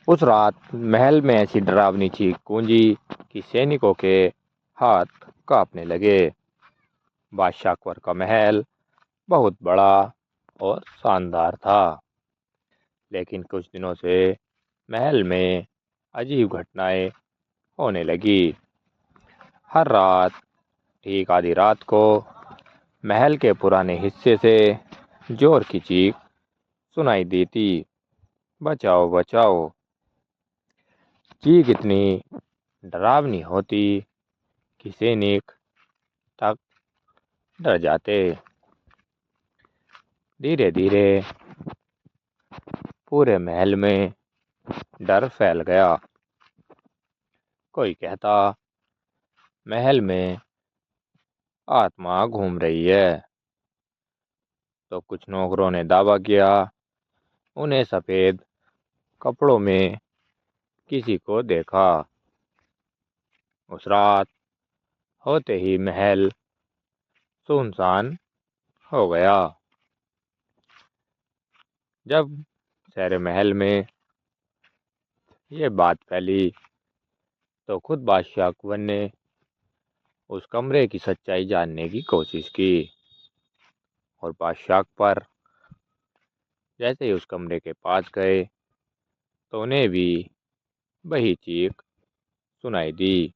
उस रात महल में ऐसी डरावनी चीख गूंजी कि सैनिकों के हाथ कांपने लगे। बादशाह अकबर का महल बहुत बड़ा और शानदार था, लेकिन कुछ दिनों से महल में अजीब घटनाएं होने लगी। हर रात ठीक आधी रात को महल के पुराने हिस्से से जोर की चीख सुनाई देती, बचाओ बचाओ। चीख इतनी डरावनी होती कि सैनिक थक डर जाते। धीरे धीरे पूरे महल में डर फैल गया। कोई कहता महल में आत्मा घूम रही है, तो कुछ नौकरों ने दावा किया उन्हें सफेद कपड़ों में किसी को देखा। उस रात होते ही महल सुनसान हो गया। जब सारे महल में ये बात फैली तो खुद बादशाह अकबर ने उस कमरे की सच्चाई जानने की कोशिश की। और बादशाह अकबर जैसे ही उस कमरे के पास गए तो उन्हें भी वही चीख सुनाई दी।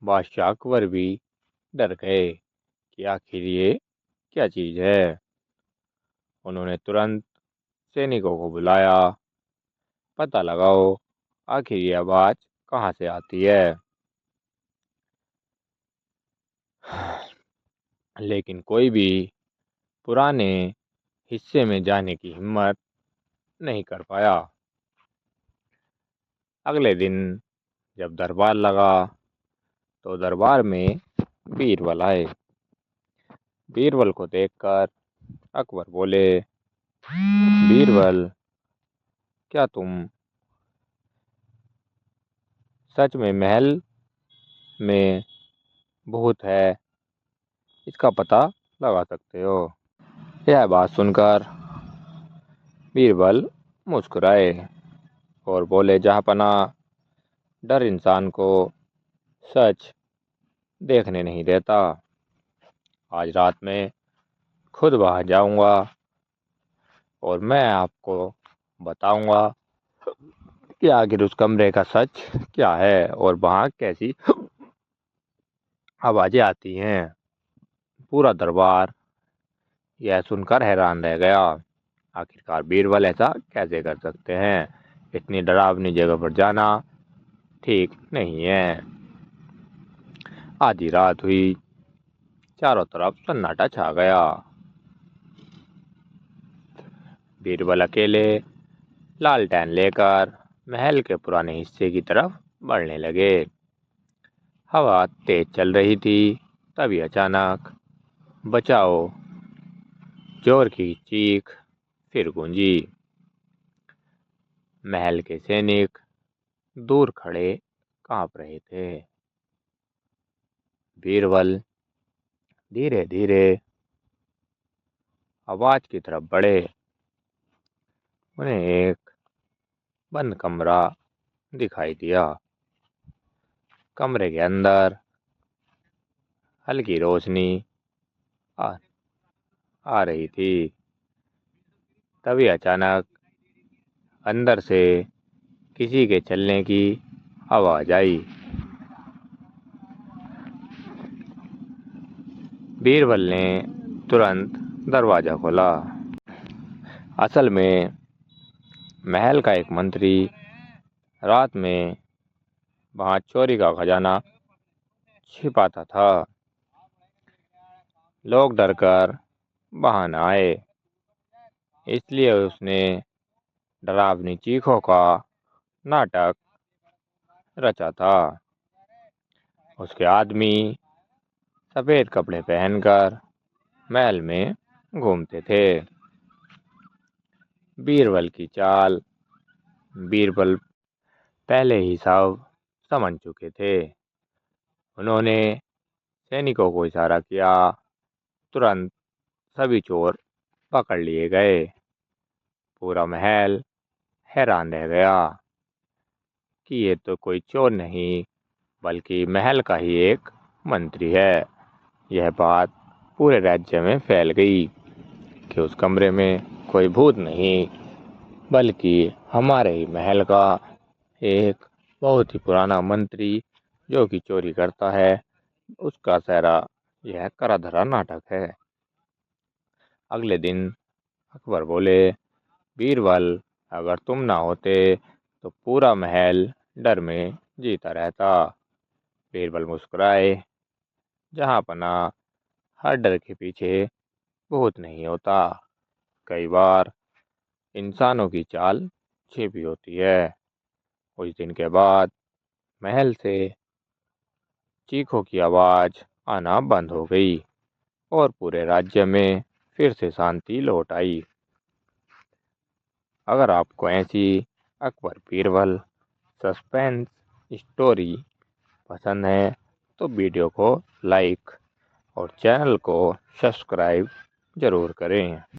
बादशाह अकबर भी डर गए कि आखिर ये क्या चीज़ है। उन्होंने तुरंत सैनिकों को बुलाया, पता लगाओ आखिर ये आवाज़ कहाँ से आती है। लेकिन कोई भी पुराने हिस्से में जाने की हिम्मत नहीं कर पाया। अगले दिन जब दरबार लगा तो दरबार में बीरबल आए। बीरबल को देखकर अकबर बोले, बीरबल, क्या तुम सच में महल में भूत है इसका पता लगा सकते हो? यह बात सुनकर बीरबल मुस्कुराए और बोले, जहाँपना, डर इंसान को सच देखने नहीं देता। आज रात में खुद वहां जाऊंगा और मैं आपको बताऊंगा कि आखिर उस कमरे का सच क्या है और वहां कैसी आवाजें आती हैं। पूरा दरबार यह सुनकर हैरान रह गया। आखिरकार बीरबल ऐसा कैसे कर सकते हैं? इतनी डरावनी जगह पर जाना ठीक नहीं है। आधी रात हुई, चारों तरफ सन्नाटा छा गया। बीरबल अकेले लालटेन लेकर महल के पुराने हिस्से की तरफ बढ़ने लगे। हवा तेज चल रही थी। तभी अचानक बचाओ जोर की चीख फिर गूंजी। महल के सैनिक दूर खड़े कांप रहे थे। बीरबल धीरे धीरे आवाज की तरफ बढ़े। उन्हें एक बंद कमरा दिखाई दिया। कमरे के अंदर हल्की रोशनी आ, आ रही थी। तभी अचानक अंदर से किसी के चलने की आवाज आई। बीरबल ने तुरंत दरवाजा खोला। असल में महल का एक मंत्री रात में वहां चोरी का खजाना छिपाता था। लोग डरकर वहां न आए, इसलिए उसने डरावनी चीखों का नाटक रचा था। उसके आदमी सफेद कपड़े पहनकर महल में घूमते थे। बीरबल की चाल बीरबल पहले ही सब समझ चुके थे। उन्होंने सैनिकों को इशारा किया। तुरंत सभी चोर पकड़ लिए गए। पूरा महल हैरान रह गया कि ये तो कोई चोर नहीं बल्कि महल का ही एक मंत्री है। यह बात पूरे राज्य में फैल गई कि उस कमरे में कोई भूत नहीं बल्कि हमारे ही महल का एक बहुत ही पुराना मंत्री जो कि चोरी करता है, उसका सारा यह करा धरा नाटक है। अगले दिन अकबर बोले, बीरबल, अगर तुम ना होते तो पूरा महल डर में जीता रहता। बीरबल मुस्कुराए, जहाँ पना हर डर के पीछे भूत नहीं होता, कई बार इंसानों की चाल छिपी होती है। कुछ दिन के बाद महल से चीखों की आवाज आना बंद हो गई और पूरे राज्य में फिर से शांति लौट आई। अगर आपको ऐसी अकबर बीरबल सस्पेंस स्टोरी पसंद है तो वीडियो को लाइक और चैनल को सब्सक्राइब ज़रूर करें।